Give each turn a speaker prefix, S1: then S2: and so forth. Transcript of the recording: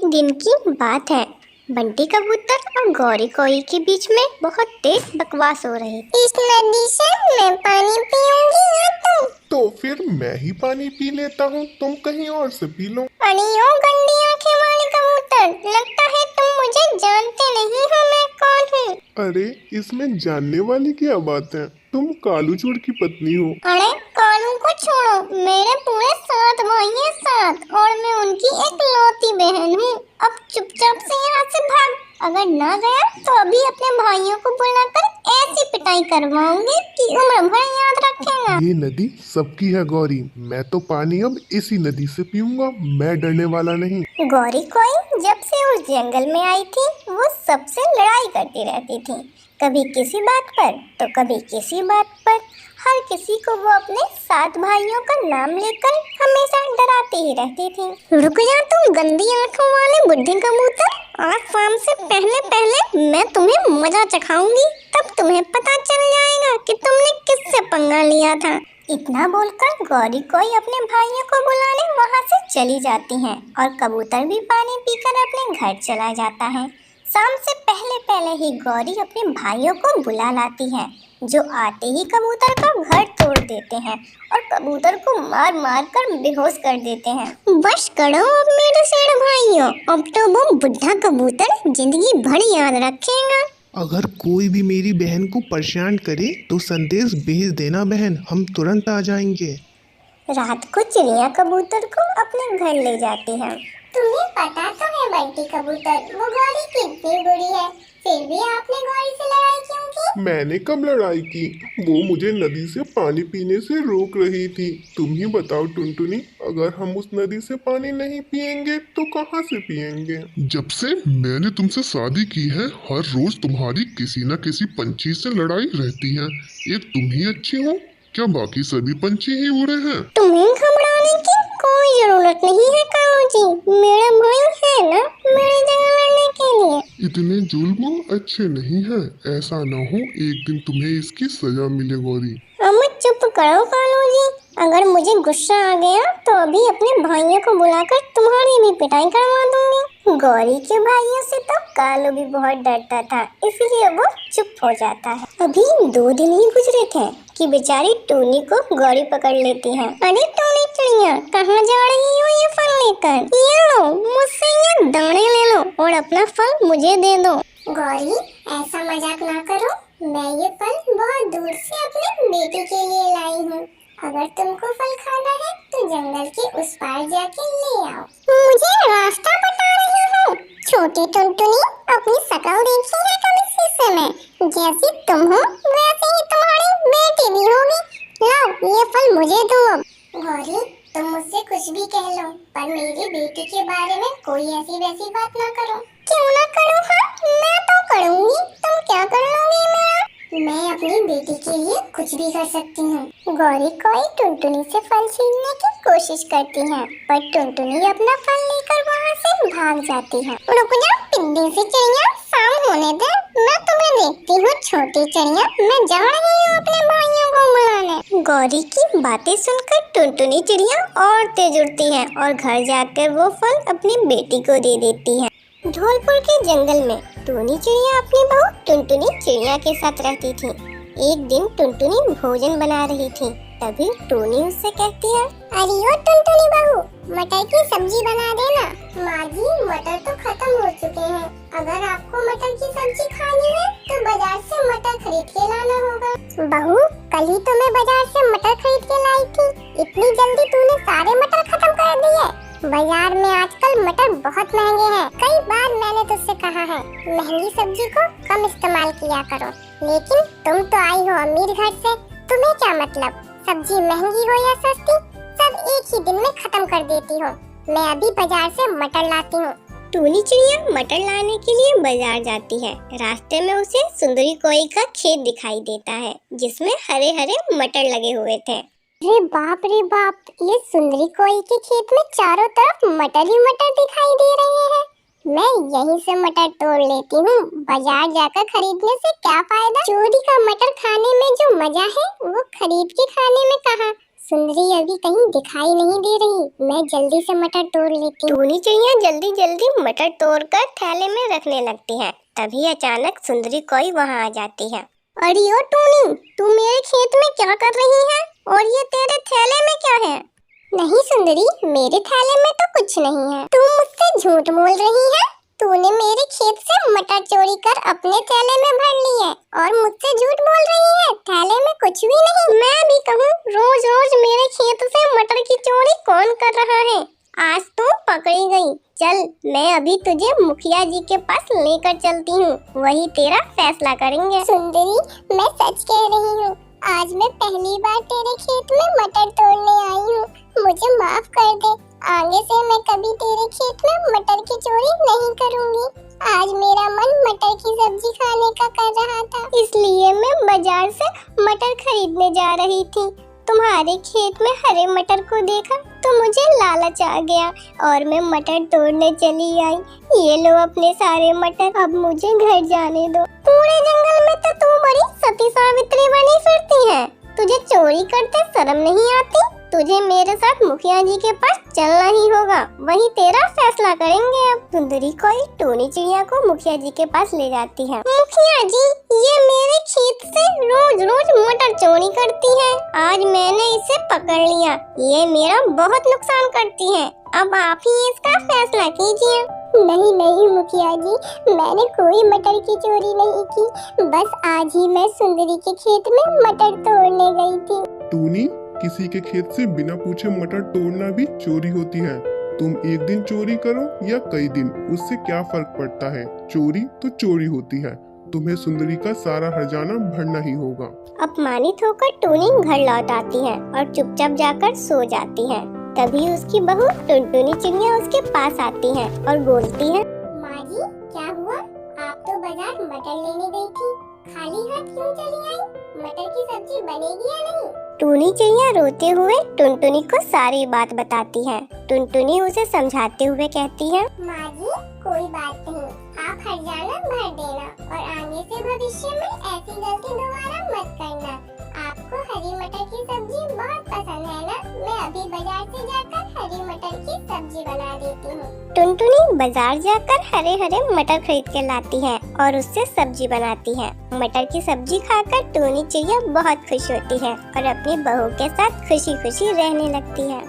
S1: दिन की बात है। बंटी कबूतर और गौरी कोई के बीच में बहुत तेज बकवास हो रही थी।
S2: इस नदी से मैं पानी पीऊंगी ना
S3: तो फिर मैं ही पानी पी लेता हूँ, तुम कहीं और से पी लो।
S2: अरे ओ गंदी आंखें वाले कबूतर, लगता है तुम मुझे जानते नहीं हो मैं कौन हूँ।
S3: अरे इसमें जानने वाली क्या बात है, तुम कालू चूड़ की पत्नी हो।
S2: अरे कालू को छोड़ो, मेरे पूरे 7 भाई हैं 7 और मैं उनकी एक लौती बहन हूँ। अब चुपचाप से यहाँ से भाग, अगर ना गया तो अभी अपने भाइयों को बुलाकर ऐसी पिटाई करवाऊंगी कि उम्र भर याद रखेगा।
S3: ये नदी सबकी है गौरी, मैं तो पानी अब इसी नदी से पीऊंगा, मैं डरने वाला नहीं।
S1: गौरी कोई जब से उस जंगल में आई थी वो सबसे लड़ाई करती रहती थी, कभी किसी बात पर तो कभी किसी बात पर। हर किसी को वो अपने 7 भाइयों का नाम लेकर हमेशा डराती ही रहती थी।
S2: रुक जा तुम गंदी आंखों वाले बुढ़े कबूतर, आज शाम से पहले पहले मैं तुम्हें मजा चखाऊंगी, तब तुम्हें पता चल जाएगा कि तुमने किससे पंगा लिया था।
S1: इतना बोलकर गौरी कोई अपने भाइयों को बुलाने वहाँ से चली जाती है और कबूतर भी पानी पीकर अपने घर चला जाता है। शाम से पहले पहले ही गौरी अपने भाइयों को बुला लाती है, जो आते ही कबूतर का घर तोड़ देते हैं और कबूतर को मार मार कर बेहोश कर देते हैं।
S2: बस करो अब मेरे सेठ भाइयों, अब तो वो बुढ़ा कबूतर जिंदगी भर याद रखेगा।
S4: अगर कोई भी मेरी बहन को परेशान करे तो संदेश भेज देना बहन, हम तुरंत आ जाएंगे।
S1: रात को चिड़िया कबूतर को अपने घर ले जाती है।
S2: तुम्हें पता तो है बंटी कबूतर, वो गौरी कितनी बुरी है, फिर भी आपने गौरी से लड़ाई क्यों की?
S3: मैंने कब लड़ाई की, वो मुझे नदी से पानी पीने से रोक रही थी। तुम ही बताओ टुनटुनी, अगर हम उस नदी से पानी नहीं पिएंगे तो कहाँ से पिएंगे।
S5: जब से मैंने तुमसे शादी की है, हर रोज तुम्हारी किसी न किसी पंछी से लड़ाई रहती है। एक तुम ही अच्छी हो, क्या बाकी सभी पंछी ही बुरे हैं?
S2: तुम्हें घबराने की कोई जरूरत नहीं है कालू जी, मेरा भाई है ना मेरे जगह लड़ने के लिए।
S5: इतने जुल्म अच्छे नहीं है, ऐसा ना हो एक दिन तुम्हें इसकी सजा मिले गौरी।
S2: अब चुप करो कालू जी, अगर मुझे गुस्सा आ गया तो अभी अपने भाइयों को बुलाकर तुम्हारी भी पिटाई करवा दूंगी।
S1: गौरी के भाइयों से तो कालू भी बहुत डरता था, इसलिए वो चुप हो जाता है। अभी 2 दिन ही गुजरे थे कि बेचारी टूनी को गौरी पकड़ लेती है।
S2: अरे टूनी चिड़िया, कहाँ जा रही हो ये फल लेकर? ये लो, मुझसे ये दाने ले लो और अपना फल मुझे दे दो।
S1: गौरी ऐसा मजाक ना करो, मैं ये फल बहुत दूर से अपने बेटे के लिए लाई हूँ। अगर तुमको फल खाना है तो जंगल के उस पार जाके ले आओ।
S2: मुझे रास्ता बता रही हो? छोटी टुनटुनी, अपनी शक्ल देखी है कभी शीशे में? जैसी तुम हो वैसे ही तुम्हारी बेटी भी होगी। लो ये फल मुझे दो।
S1: गौरी तुम मुझसे कुछ भी कह लो, पर मेरी बेटी के बारे में कोई ऐसी वैसी बात ना करो।
S2: क्यों ना करूँ? हाँ मैं तो करूँगी, तुम क्या कर लोगे मेरा?
S1: मैं अपनी बेटी के लिए कुछ भी कर सकती हूँ। गौरी कोई टुनटुनी से फल छीनने की कोशिश करती है, पर टुनटुनी अपना फल लेकर वहाँ से भाग जाती है।
S2: रुक जा पिद्दी सी चिड़िया, शाम होने दे, मैं तुम्हें देखती हूँ। छोटी चिड़िया, मैं जा रही हूँ अपने भाइयों को बुलाने।
S1: गौरी की बातें सुनकर टुनटुनी चिड़िया और तेज उड़ती है और घर जाकर वो फल अपनी बेटी को दे देती है। धौलपुर के जंगल में टूनी चिड़िया अपनी बहू टुनटुनी चिड़िया के साथ रहती थी। एक दिन टुनटुनी भोजन बना रही थी, तभी टूनी उससे कहती है,
S2: अरे ओ टुनटुनी बहू, मटर की सब्जी बना देना।
S1: माँ जी मटर तो खत्म हो चुके हैं, अगर आपको मटर की सब्जी खानी है तो बाजार से मटर खरीद के लाना होगा।
S2: बहू, कल ही तो मैं बाजार से मटर खरीद के लाई थी, इतनी जल्दी तूने सारे मटर खत्म कर दिए? बाजार में आजकल मटर बहुत महंगे हैं। कई बार मैंने तुझसे कहा है महंगी सब्जी को कम इस्तेमाल किया करो, लेकिन तुम तो आई हो अमीर घर से, तुम्हें क्या मतलब सब्जी महंगी हो या सस्ती, सब एक ही दिन में खत्म कर देती हो। मैं अभी बाजार से मटर लाती हूँ।
S1: टूनी चिड़िया मटर लाने के लिए बाजार जाती है। रास्ते में उसे सुंदरी कोई का खेत दिखाई देता है, जिसमें हरे हरे मटर लगे हुए थे।
S2: रे बाप, ये सुंदरी कोई के खेत में चारों तरफ मटर ही मटर दिखाई दे रहे हैं। मैं यहीं से मटर तोड़ लेती हूँ, बाजार जाकर खरीदने से क्या फायदा? चोरी का मटर खाने में जो मजा है वो खरीद के खाने में कहाँ। सुंदरी अभी कहीं दिखाई नहीं दे रही। मैं जल्दी से मटर तोड़ लेती हूँ।
S1: टूनी चिड़िया जल्दी जल्दी मटर तोड़कर थैले में रखने लगती है। तभी अचानक सुंदरी कोई वहाँ आ जाती है। अरे ओ टूनी, तू मेरे खेत में क्या कर रही है? और ये तेरे थैले में क्या है?
S2: नहीं सुंदरी, मेरे थैले में तो कुछ नहीं है। तू मुझसे झूठ बोल रही है। तूने मेरे खेत से मटर चोरी कर अपने थैले में भर ली है और मुझसे झूठ बोल रही है। थैले में कुछ भी नहीं।
S1: मैं भी कहूँ, रोज रोज मेरे खेत से मटर की चोरी कौन कर रहा है? आज तू पकड़ी गई। चल, मैं अभी तुझे मुखिया जी के पास लेकर चलती हूँ, वही तेरा फैसला करेंगे।
S2: सुंदरी, मैं सच कह रही हूँ। आज मैं पहली बार तेरे खेत में मटर तोड़ने आई हूँ। मुझे माफ कर दे। आगे से मैं कभी तेरे खेत में मटर की चोरी नहीं करूँगी। आज मेरा मन मटर की सब्जी खाने का कर रहा था,
S1: इसलिए मैं बाजार से मटर खरीदने जा रही थी। तुम्हारे खेत में हरे मटर को देखा तो मुझे लालच आ गया और मैं मटर तोड़ने चली आई। ये लो अपने सारे मटर, अब मुझे घर जाने दो। पूरे जंगल में तो तू बड़ी सती सावित्री बनी फिरती है। तुझे चोरी करते शर्म नहीं आती? तुझे मेरे साथ मुखिया जी के पास चलना ही होगा, वही तेरा फैसला करेंगे। अब सुंदरी कोई टूनी चिड़िया को मुखिया जी के पास ले जाती है। मुखिया जी, ये मेरे खेत से रोज रोज मटर चोरी करती है। आज मैंने इसे पकड़ लिया। ये मेरा बहुत नुकसान करती है। अब आप ही इसका फैसला कीजिए।
S2: नहीं नहीं मुखिया जी, मैंने कोई मटर की चोरी नहीं की। बस आज ही मैं सुंदरी के खेत में मटर तोड़ने गई थी।
S3: टूनी, किसी के खेत से बिना पूछे मटर तोड़ना भी चोरी होती है। तुम एक दिन चोरी करो या कई दिन, उससे क्या फर्क पड़ता है? चोरी तो चोरी होती है। तुम्हें सुंदरी का सारा हर्जाना भरना ही होगा।
S1: अपमानित होकर टूनी घर लौट आती है और चुपचाप जाकर सो जाती है। तभी उसकी बहू टुनटुनी चिड़िया उसके पास आती है और बोलती है,
S2: माँ जी, क्या हुआ? आप तो बाजार मटर लेने गई थी, खाली हाथ क्यों चली आई? मटर की सब्जी बनेगी या नहीं?
S1: टूनी चिड़िया रोते हुए टुनटुनी को सारी बात बताती है। टुनटुनी उसे समझाते हुए कहती है,
S2: माँ जी, कोई बात नहीं, आप हर्जाना भर देना और आगे से भविष्य में ऐसी गलती दोबारा मत करना। आपको हरी मटर की सब्जी बहुत पसंद है ना? मैं अभी बाजार से जाकर हरी मटर की सब्जी बना देती हूँ।
S1: टुनटुनी बाजार जाकर हरे हरे मटर खरीद के लाती है और उससे सब्जी बनाती है। मटर की सब्जी खाकर टूनी चिड़िया बहुत खुश होती है और अपनी बहू के साथ खुशी खुशी रहने लगती है।